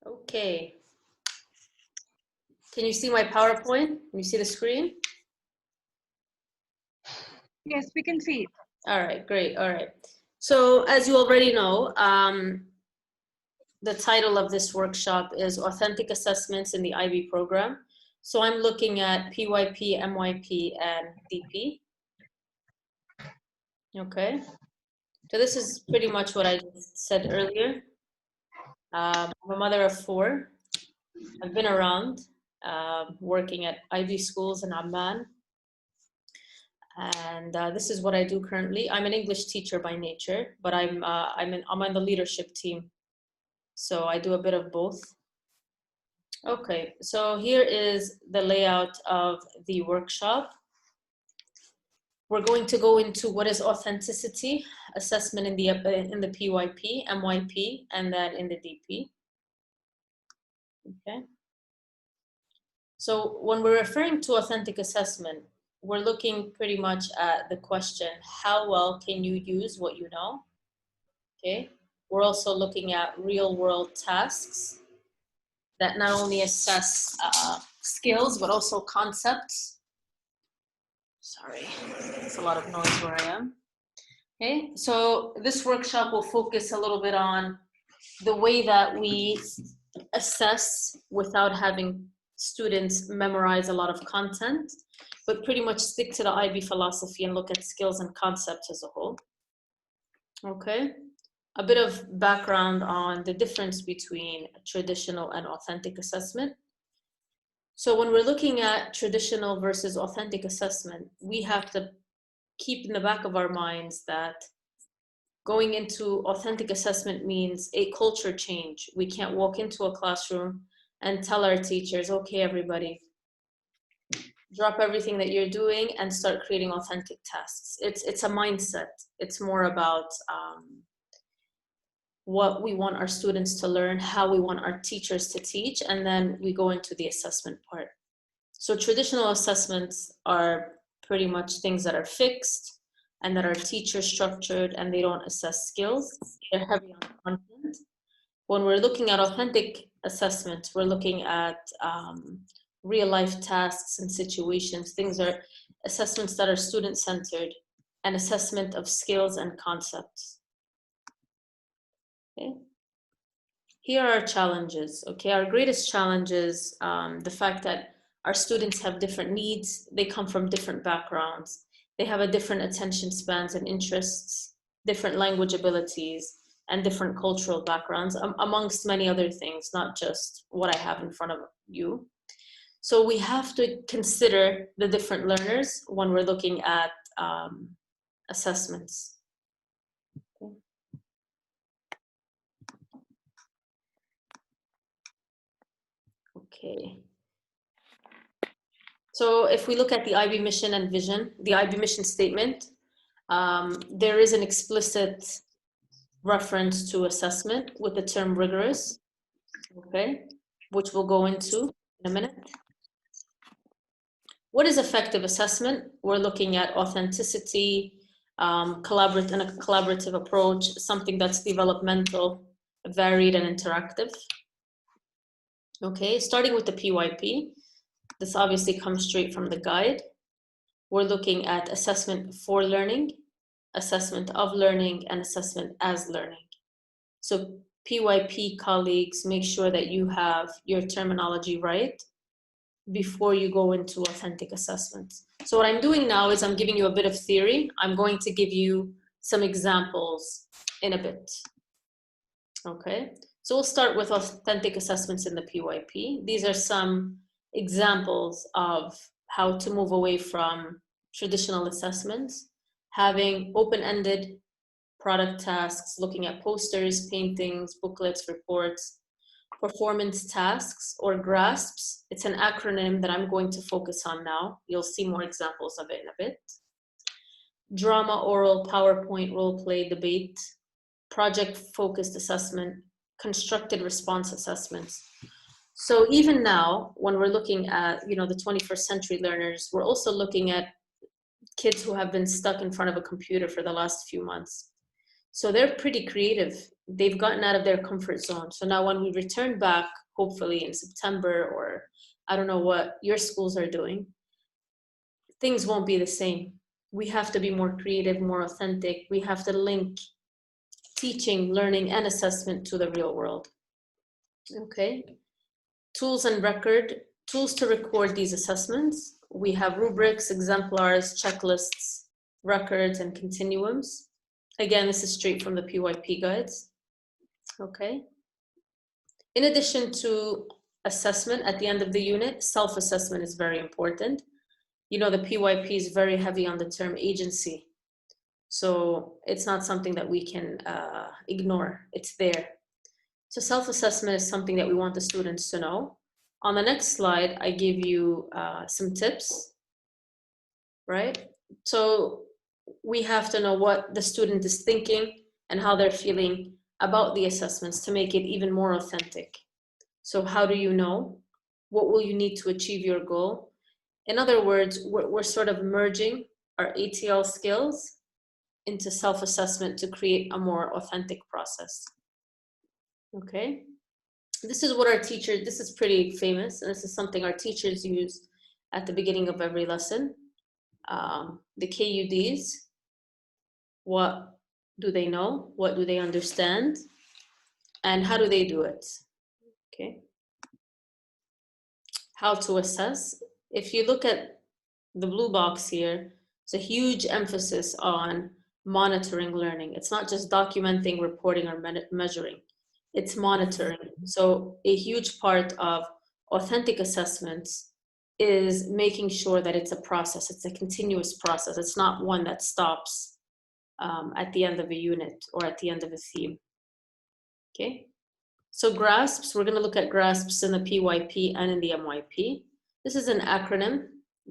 Okay. Can you see my PowerPoint? Can you see the screen? Yes, we can see it. All right, great. All right. So as you already know, the title of this workshop is Authentic Assessments in the IB Program. So I'm looking at PYP, MYP, and DP. Okay. So this is pretty much what I just said earlier. I'm a mother of 4. I've been around working at IB schools in Amman. And this is what I do currently. I'm an English teacher by nature, but I'm on the leadership team. So I do a bit of both. Okay, so here is the layout of the workshop. We're going to go into what is authenticity assessment in the PYP, MYP, and then in the DP. Okay. So when we're referring to authentic assessment, we're looking pretty much at the question, how well can you use what you know? Okay. We're also looking at real world tasks that not only assess skills, but also concepts. Sorry, it's a lot of noise where I am. Okay, so this workshop will focus a little bit on the way that we assess without having students memorize a lot of content, but pretty much stick to the IB philosophy and look at skills and concepts as a whole. Okay, a bit of background on the difference between traditional and authentic assessment. So when we're looking at traditional versus authentic assessment, we have to keep in the back of our minds that going into authentic assessment means a culture change. We can't walk into a classroom and tell our teachers, okay, everybody, drop everything that you're doing and start creating authentic tasks. It's a mindset. It's more about what we want our students to learn, how we want our teachers to teach, and then we go into the assessment part. So traditional assessments are pretty much things that are fixed and that are teacher structured, and they don't assess skills. They're heavy on content. When we're looking at authentic assessments, we're looking at real life tasks and situations. Things are assessments that are student centered and assessment of skills and concepts. Okay. Here are our challenges. Okay, our greatest challenge is the fact that our students have different needs. They come from different backgrounds. They have a different attention spans and interests, different language abilities, and different cultural backgrounds, amongst many other things, not just what I have in front of you. So we have to consider the different learners when we're looking at assessments. Okay. So if we look at the IB mission and vision, the IB mission statement, there is an explicit reference to assessment with the term rigorous, okay, which we'll go into in a minute. What is effective assessment? We're looking at authenticity, collaborative approach, something that's developmental, varied, and interactive. Okay, starting with the PYP, this obviously comes straight from the guide. We're looking at assessment for learning, assessment of learning, and assessment as learning. So PYP colleagues, make sure that you have your terminology right before you go into authentic assessments. So what I'm doing now is I'm giving you a bit of theory. I'm going to give you some examples in a bit. Okay, so we'll start with authentic assessments in the PYP. These are some examples of how to move away from traditional assessments, having open-ended product tasks, looking at posters, paintings, booklets, reports, performance tasks or GRASPs. It's an acronym that I'm going to focus on now. You'll see more examples of it in a bit. Drama, oral, PowerPoint, role play, debate, project-focused assessment, constructed response assessments. So even now, when we're looking at the 21st century learners, we're also looking at kids who have been stuck in front of a computer for the last few months. So they're pretty creative they've gotten out of their comfort zone. So now when we return back, hopefully in September, or I don't know what your schools are doing, things won't be the same. We have to be more creative, more authentic. We have to link teaching, learning, and assessment to the real world. Okay. Tools to record these assessments. We have rubrics, exemplars, checklists, records, and continuums. Again, this is straight from the PYP guides. Okay. In addition to assessment at the end of the unit, self-assessment is very important. You know, the PYP is very heavy on the term agency. So it's not something that we can ignore. It's there. So self-assessment is something that we want the students to know. On the next slide, I give you some tips, right? So we have to know what the student is thinking and how they're feeling about the assessments to make it even more authentic. So how do you know? What will you need to achieve your goal? In other words, we're sort of merging our ATL skills into self-assessment to create a more authentic process. Okay, this is what our teachers, this is pretty famous, and this is something our teachers use at the beginning of every lesson. The KUDs, what do they know? What do they understand? And how do they do it? Okay. How to assess. If you look at the blue box here, it's a huge emphasis on monitoring learning. It's not just documenting, reporting, or measuring. It's monitoring. So a huge part of authentic assessments is making sure that it's a process. It's a continuous process. It's not one that stops at the end of a unit or at the end of a theme. Okay. So GRASPs, we're going to look at GRASPs in the PYP and in the MYP. This is an acronym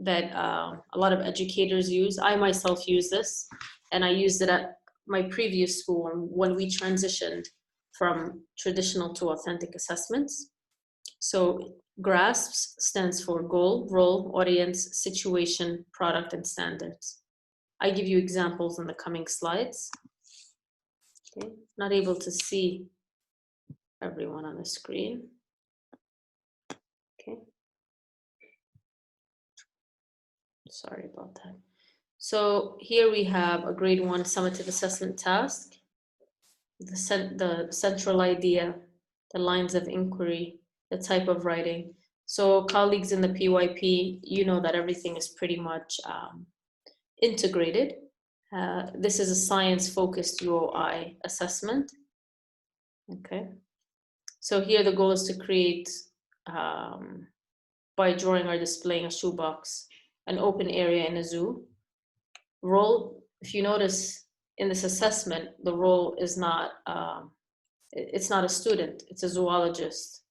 that a lot of educators use. I myself use this, and I used it at my previous school when we transitioned from traditional to authentic assessments. So GRASPs stands for goal, role, audience, situation, product, and standards. I give you examples in the coming slides. Okay, not able to see everyone on the screen. Okay. Sorry about that. So here we have a grade 1 summative assessment task, the central idea, the lines of inquiry, the type of writing. So colleagues in the PYP, you know that everything is pretty much integrated. This is a science-focused UOI assessment. Okay. So here the goal is to create, by drawing or displaying a shoebox, an open area in a zoo. Role, if you notice in this assessment, the role is not, it's not a student, it's a zoologist.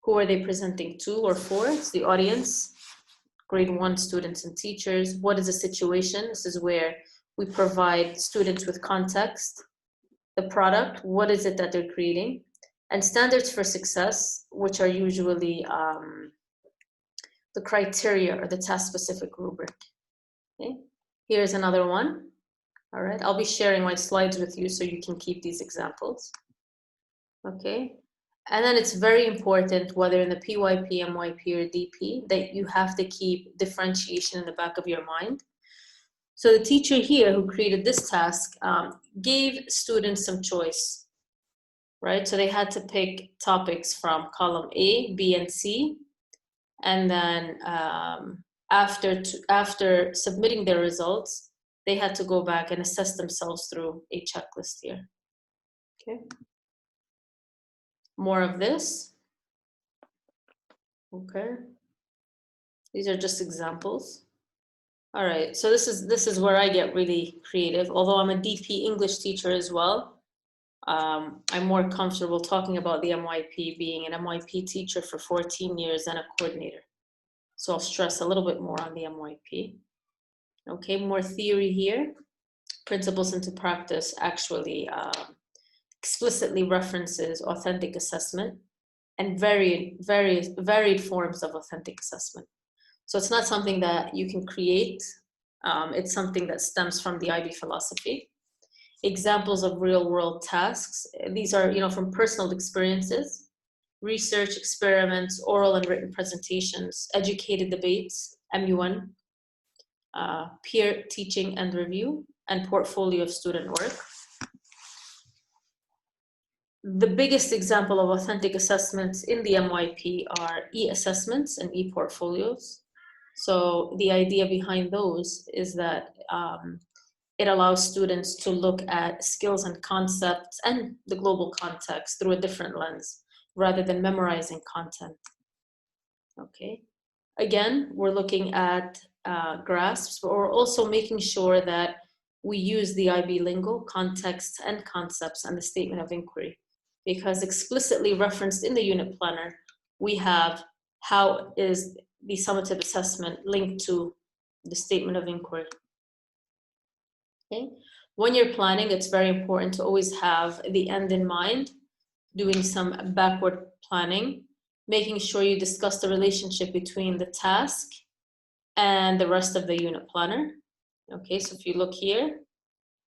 Who are they presenting to or for? It's the audience, grade 1 students and teachers. What is the situation? This is where we provide students with context. The product, what is it that they're creating? And standards for success, which are usually the criteria or the task-specific rubric. Okay, here's another one. All right, I'll be sharing my slides with you so you can keep these examples. Okay, and then it's very important, whether in the PYP, MYP, or DP, that you have to keep differentiation in the back of your mind. So the teacher here who created this task gave students some choice, right? So they had to pick topics from column A, B, and C. And then after submitting their results, they had to go back and assess themselves through a checklist here. Okay. More of this. Okay. These are just examples. All right, so this is where I get really creative. Although I'm a DP English teacher as well, I'm more comfortable talking about the MYP, being an MYP teacher for 14 years and a coordinator. So I'll stress a little bit more on the MYP. Okay, more theory here. Principles into practice actually explicitly references authentic assessment and varied forms of authentic assessment. So it's not something that you can create. It's something that stems from the IB philosophy. examples of real world tasks. These are, from personal experiences, research experiments, oral and written presentations, educated debates, MUN, peer teaching and review, and portfolio of student work. The biggest example of authentic assessments in the MYP are e-assessments and e-portfolios. So the idea behind those is that it allows students to look at skills and concepts and the global context through a different lens rather than memorizing content. Okay. Again, we're looking at grasps, but we're also making sure that we use the IB lingo, context and concepts, and the statement of inquiry, because explicitly referenced in the unit planner, we have how is the summative assessment linked to the statement of inquiry. Okay. When you're planning, it's very important to always have the end in mind, doing some backward planning, making sure you discuss the relationship between the task and the rest of the unit planner. Okay, so if you look here,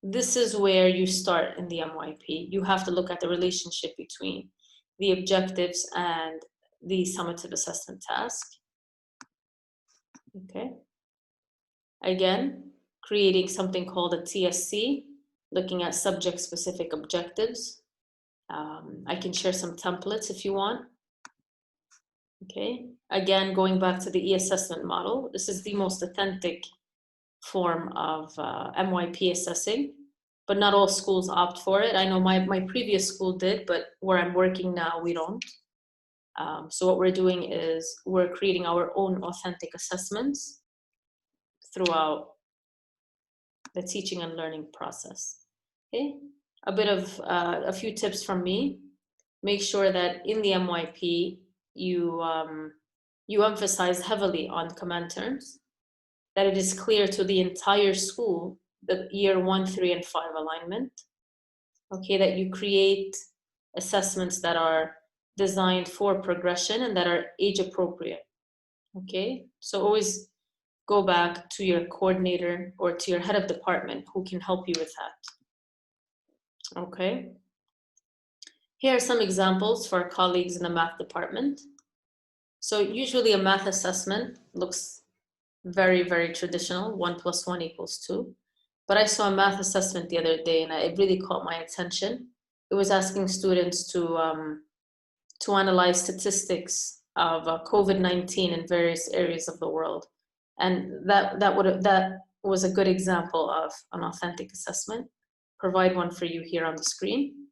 this is where you start in the MYP. You have to look at the relationship between the objectives and the summative assessment task. Okay. Again, creating something called a TSC, looking at subject-specific objectives. I can share some templates if you want. Okay, again, going back to the e-assessment model, this is the most authentic form of MYP assessing, but not all schools opt for it. I know my previous school did, but where I'm working now, we don't. So what we're doing is we're creating our own authentic assessments throughout the teaching and learning process. Okay, a bit of a few tips from me. Make sure that in the MYP, you emphasize heavily on command terms, that it is clear to the entire school the year 1, 3, and 5 alignment. Okay, that you create assessments that are designed for progression and that are age appropriate. Okay, so always go back to your coordinator or to your head of department who can help you with that. Okay, here are some examples for our colleagues in the math department. So usually a math assessment looks very, very traditional, 1 + 1 = 2. But I saw a math assessment the other day and it really caught my attention. It was asking students to analyze statistics of COVID-19 in various areas of the world. And that was a good example of an authentic assessment. Provide one for you here on the screen.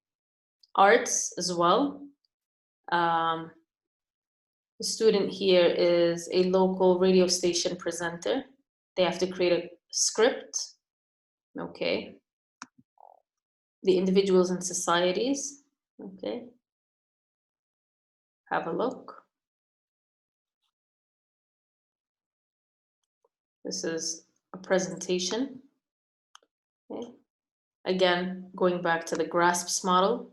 Arts as well. The student here is a local radio station presenter. They have to create a script. Okay. The individuals and societies. Okay. Have a look. This is a presentation. Okay. Again, going back to the GRASPS model,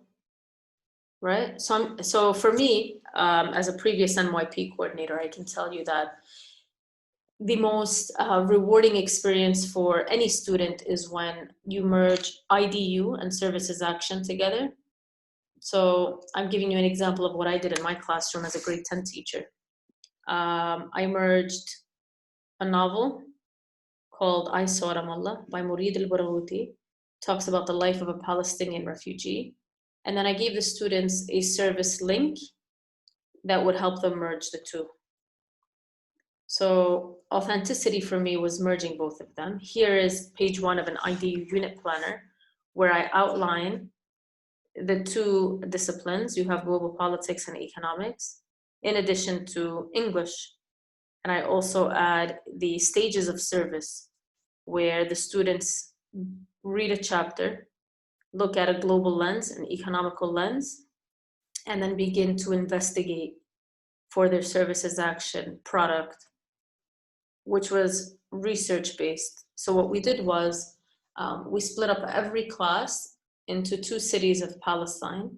right? So for me, as a previous NYP coordinator, I can tell you that the most rewarding experience for any student is when you merge IDU and services action together. So I'm giving you an example of what I did in my classroom as a grade 10 teacher. I merged a novel called I Saw Ramallah by Murid al-Barghouti. Talks about the life of a Palestinian refugee. And then I gave the students a service link that would help them merge the two. So authenticity for me was merging both of them. Here is page 1 of an IDU unit planner where I outline the two disciplines. You have global politics and economics, in addition to English. And I also add the stages of service where the students read a chapter, look at a global lens, an economical lens, and then begin to investigate for their services action product, which was research-based. So what we did was we split up every class into 2 cities of Palestine.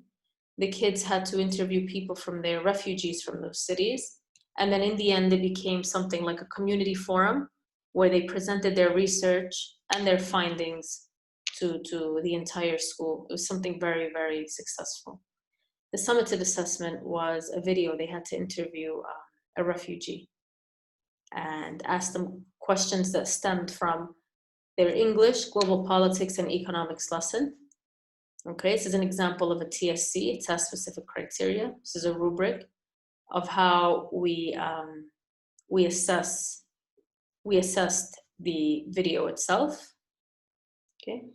The kids had to interview people from there, refugees from those cities. And then in the end, it became something like a community forum where they presented their research and their findings to the entire school. It was something very, very successful. The summative assessment was a video. They had to interview a refugee and ask them questions that stemmed from their English, global politics, and economics lesson. Okay, this is an example of a TSC, test-specific criteria. This is a rubric of how we assessed the video itself. Okay,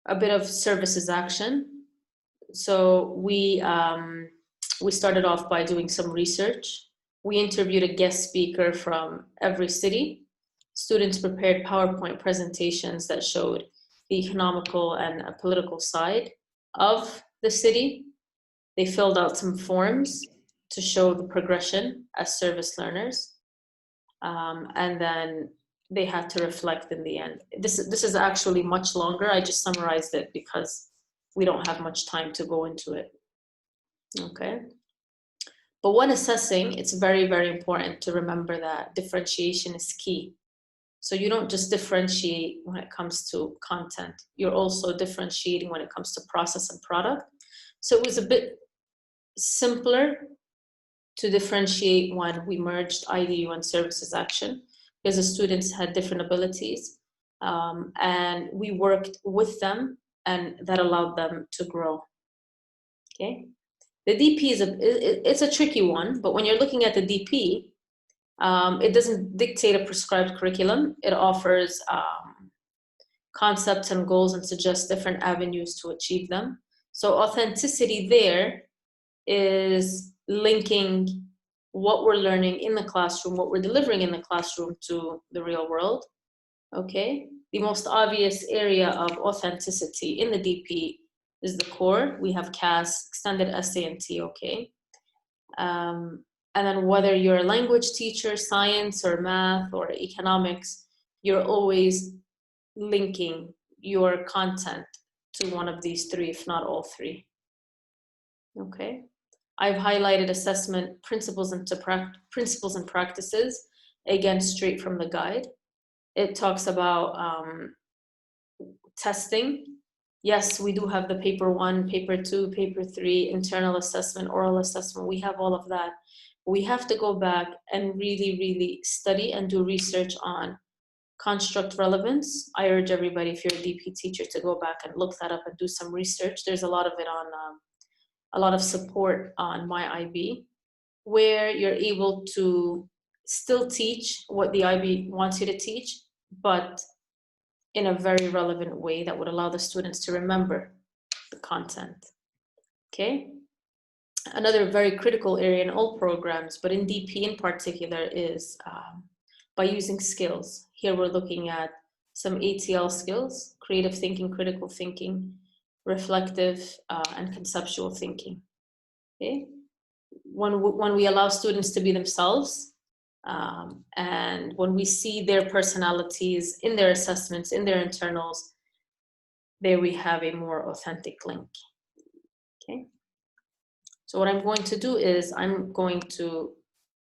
a bit of services action. So we started off by doing some research. We interviewed a guest speaker from every city. Students prepared PowerPoint presentations that showed the economical and political side of the city. They filled out some forms to show the progression as service learners. And then they had to reflect in the end. This is actually much longer. I just summarized it because we don't have much time to go into it. Okay. But when assessing, it's very, very important to remember that differentiation is key. So you don't just differentiate when it comes to content, you're also differentiating when it comes to process and product. So it was a bit simpler to differentiate when we merged IDU and services action because the students had different abilities, and we worked with them, and that allowed them to grow. Okay. The DP it's a tricky one, but when you're looking at the DP, it doesn't dictate a prescribed curriculum. It offers concepts and goals and suggests different avenues to achieve them. So authenticity there is linking what we're learning in the classroom, what we're delivering in the classroom to the real world. Okay. The most obvious area of authenticity in the DP is the core. We have CAS, extended essay, and TOK. And then whether you're a language teacher, science or math or economics, you're always linking your content to one of these three, if not all three. Okay. I've highlighted assessment principles and practices, again, straight from the guide. It talks about testing. Yes, we do have the paper 1, paper 2, paper 3, internal assessment, oral assessment. We have all of that. We have to go back and really, really study and do research on construct relevance. I urge everybody, if you're a DP teacher, to go back and look that up and do some research. There's a lot of it on, a lot of support on My IB, where you're able to still teach what the IB wants you to teach, but in a very relevant way that would allow the students to remember the content. Okay. Another very critical area in all programs, but in DP in particular, is by using skills. Here we're looking at some ATL skills: creative thinking, critical thinking, reflective, and conceptual thinking. Okay. When we allow students to be themselves, and when we see their personalities in their assessments, in their internals, there we have a more authentic link. Okay. So what I'm going to do is I'm going to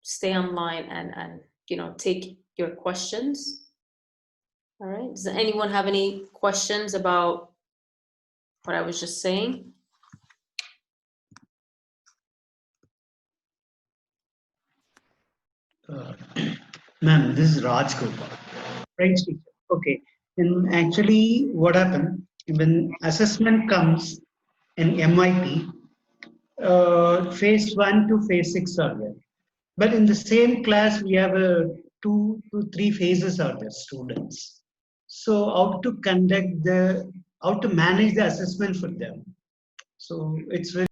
stay online and take your questions. All right. Does anyone have any questions about what I was just saying? Ma'am, this is Raj Gopal. Right, teacher. Okay. And actually, what happened when assessment comes in MIT, phase 1 to phase 6 are there. But in the same class, we have 2 to 3 phases are there, students. So how to manage the assessment for them? So it's very